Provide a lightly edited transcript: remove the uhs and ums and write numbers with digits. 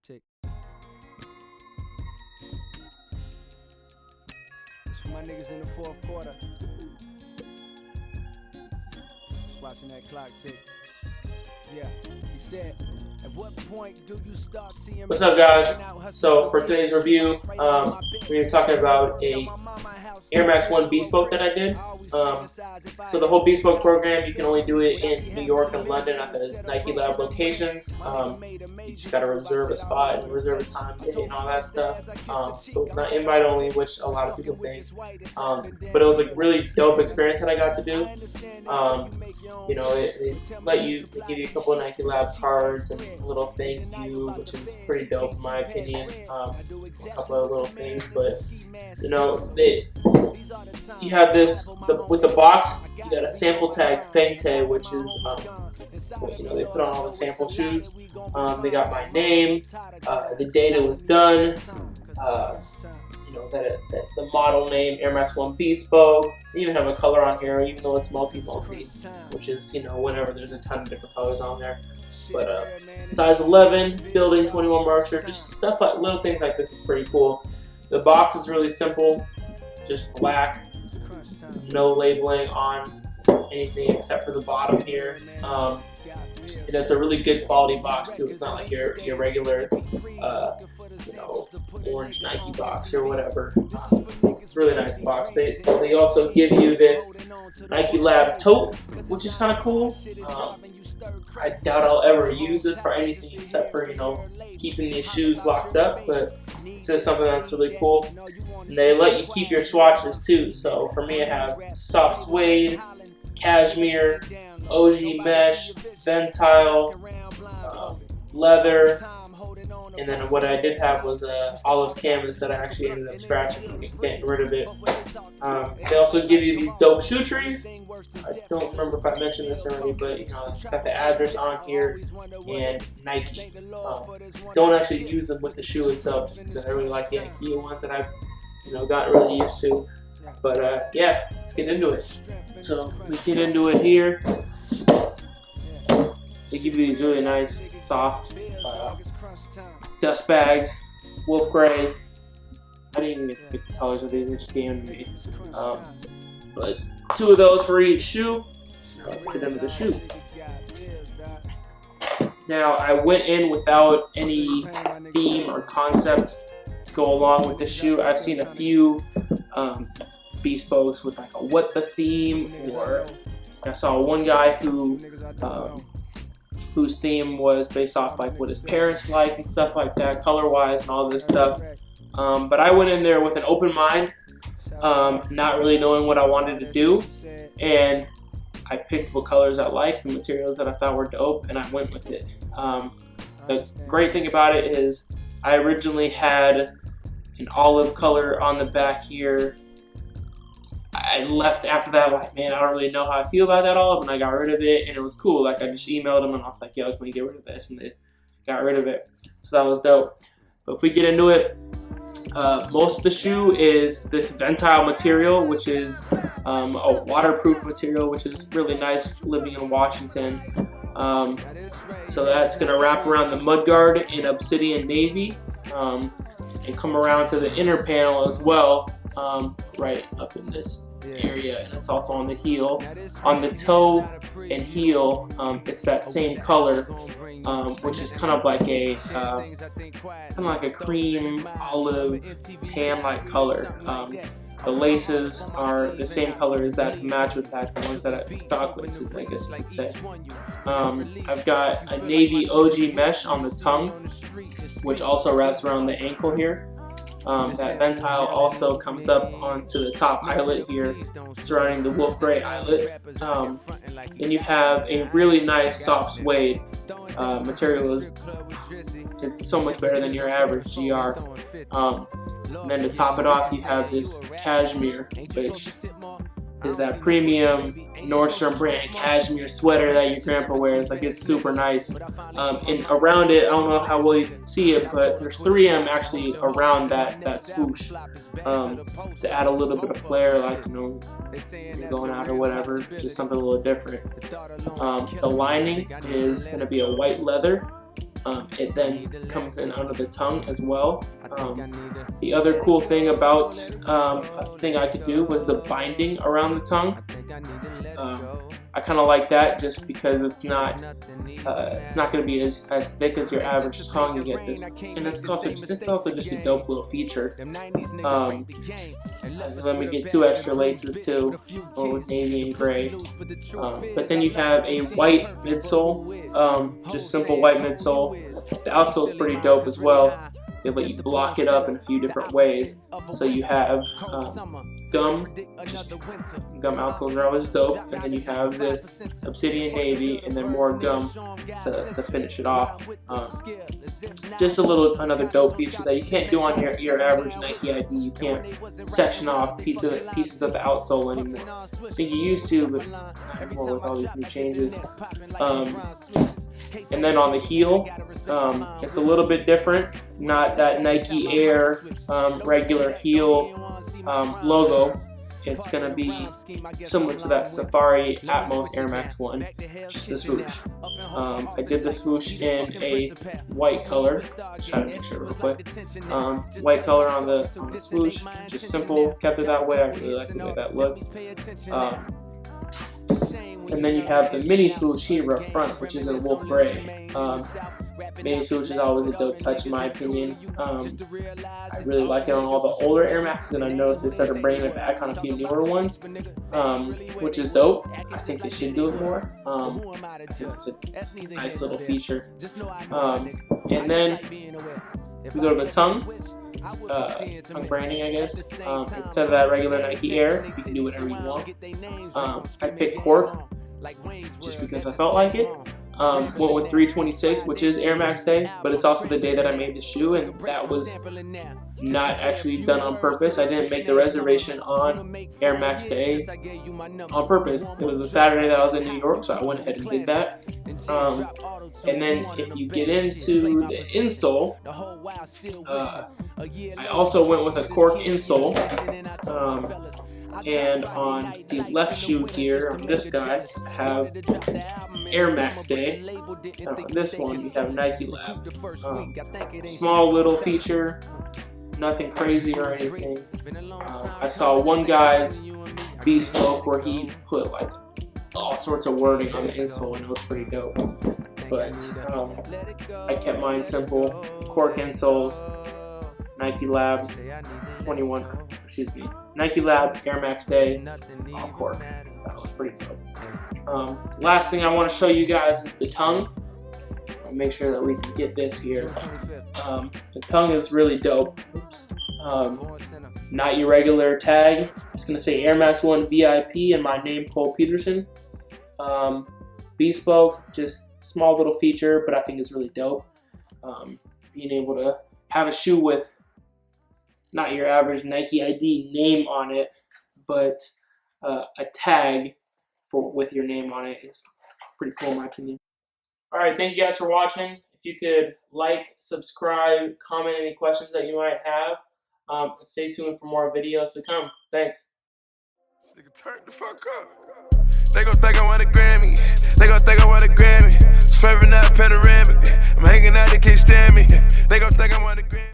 Tick. It's for my niggas in the fourth quarter. Just watching that clock tick. Yeah, he said, at what point do you start seeing? What's up, guys? So for today's review, we're talking about a Air Max 1 Bespoke that I did. So the whole Bespoke program, you can only do it in New York and London at the NikeLab locations. You just gotta reserve a spot and reserve a time, day, and all that stuff. So it's not invite only, which a lot of people think. But it was a really dope experience that I got to do. You know, they give you a couple of NikeLab cards and a little thank you, which is pretty dope in my opinion. A couple of little things, but you know, you have this with the box. You got a sample tag Fente, which is you know, they put on all the sample shoes. They got my name, the date it was done. You know, that the model name, Air Max 1 Bespoke. They even have a color on here, even though it's multi, which is, you know, whenever there's a ton of different colors on there. But size 11, building 21Mercer, just stuff like little things like this is pretty cool. The box is really simple, just black, no labeling on anything except for the bottom here. And it's a really good quality box too. It's not like your regular, you know, orange Nike box or whatever. It's a really nice box. They also give you this NikeLab tote, which is kind of cool. I doubt I'll ever use this for anything except for, you know, keeping these shoes locked up, but this is something that's really cool. And they let you keep your swatches too. So for me, I have soft suede, cashmere, OG mesh, Ventile, leather, and then what I did have was olive canvas that I actually ended up scratching and getting rid of it. They also give you these dope shoe trees. I don't remember if I mentioned this already, but you know, it's got the address on here and Nike. Don't actually use them with the shoe itself because I really like the IKEA ones that I've, you know, gotten really used to. But yeah, let's get into it. So we get into it here. They give you these really nice, soft dust bags, wolf gray. I didn't even get to pick the colors of these, they just gave them to me. But two of those for each shoe. Now let's get into the shoe. Now I went in without any theme or concept to go along with the shoe. I've seen a few Bespokes with like a what the theme, or I saw one guy who whose theme was based off like what his parents like and stuff like that, color-wise and all this stuff. But I went in there with an open mind, not really knowing what I wanted to do, and I picked what colors I liked, the materials that I thought were dope, and I went with it. The great thing about it is I originally had an olive color on the back here. I left after that like, man, I don't really know how I feel about that olive, and I got rid of it, and it was cool. Like I just emailed them and I was like, yo, can we get rid of this? And they got rid of it. So that was dope. But if we get into it, most of the shoe is this Ventile material, which is a waterproof material, which is really nice living in Washington. So that's gonna wrap around the mudguard in obsidian navy, and come around to the inner panel as well. Right up in this area, and it's also on the heel. On the toe and heel, it's that same color, which is kind of like a cream olive tan like color. The laces are the same color as that to match with that, the ones that I stock laces, I guess you could say. I've got a navy OG mesh on the tongue, which also wraps around the ankle here. That Ventile also comes up onto the top eyelet here, surrounding the wolf gray eyelet. Then you have a really nice soft suede material. It's so much better than your average GR. And then to top it off, you have this cashmere, which is that premium Nordstrom brand cashmere sweater that your grandpa wears. Like, it's super nice. And around it, I don't know how well you can see it, but there's 3M actually around that swoosh, to add a little bit of flair, like, you know, you're going out or whatever, just something a little different. The lining is going to be a white leather. it then comes in under the tongue as well. The other cool thing about a thing I could do was the binding around the tongue. I kind of like that just because it's not going to be as thick as your average tongue. You get this, and it's also just a dope little feature. Let me get 2 extra laces too, with navy and gray. But then you have a white midsole, just simple white midsole. The outsole is pretty dope as well. They let you block it up in a few different ways. So you have gum outsole are always dope, and then you have this obsidian navy, and then more gum to finish it off. Just another dope feature that you can't do on your average Nike ID. You can't section off pieces of the outsole anymore. I think you used to, but not anymore with all these new changes. And then on the heel, it's a little bit different. Not that Nike Air regular heel logo. It's going to be similar to that Safari Atmos Air Max 1, just the swoosh. I did the swoosh in a white color. Just trying to make sure real quick. White color on the swoosh, just simple, kept it that way. I really like the way that looked. And then you have the mini swoosh here up front, which is in wolf gray. Mini swoosh is always a dope touch in my opinion. I really like it on all the older Air Maxes, and I noticed they started bringing it back on a few newer ones, which is dope. I think they should do it more. I think it's a nice little feature. And then we go to the tongue branding, I guess. Instead of that regular Nike Air, you can do whatever you want. I picked cork just because I felt like it. Went with 326, which is Air Max Day, but it's also the day that I made the shoe, and that was not actually done on purpose. I didn't make the reservation on Air Max Day on purpose. It was a Saturday that I was in New York, so I went ahead and did that. And then if you get into the insole, I also went with a cork insole. And on the left shoe here, on this guy, I have Air Max Day. And on this one, you have NikeLab. Small little feature, nothing crazy or anything. I saw one guy's Bespoke where he put like all sorts of wording on the insole, and it was pretty dope. But I kept mine simple. Cork insoles, NikeLab, NikeLab Air Max Day, all cork. That was pretty dope. Last thing I want to show you guys is the tongue. I'll make sure that we can get this here. The tongue is really dope. Not your regular tag. It's going to say Air Max 1 VIP and my name, Cole Peterson. Bespoke, just small little feature, but I think it's really dope. Being able to have a shoe with not your average Nike ID name on it, but a tag with your name on it is pretty cool in my opinion. Alright, thank you guys for watching. If you could like, subscribe, comment any questions that you might have. And stay tuned for more videos to come. Thanks. Turn the fuck up. They gon' think I want a Grammy. They gon' think I want a Grammy. Swerving out panoramic. I'm hanging out, they can't stand me. They gon' think I want a Grammy.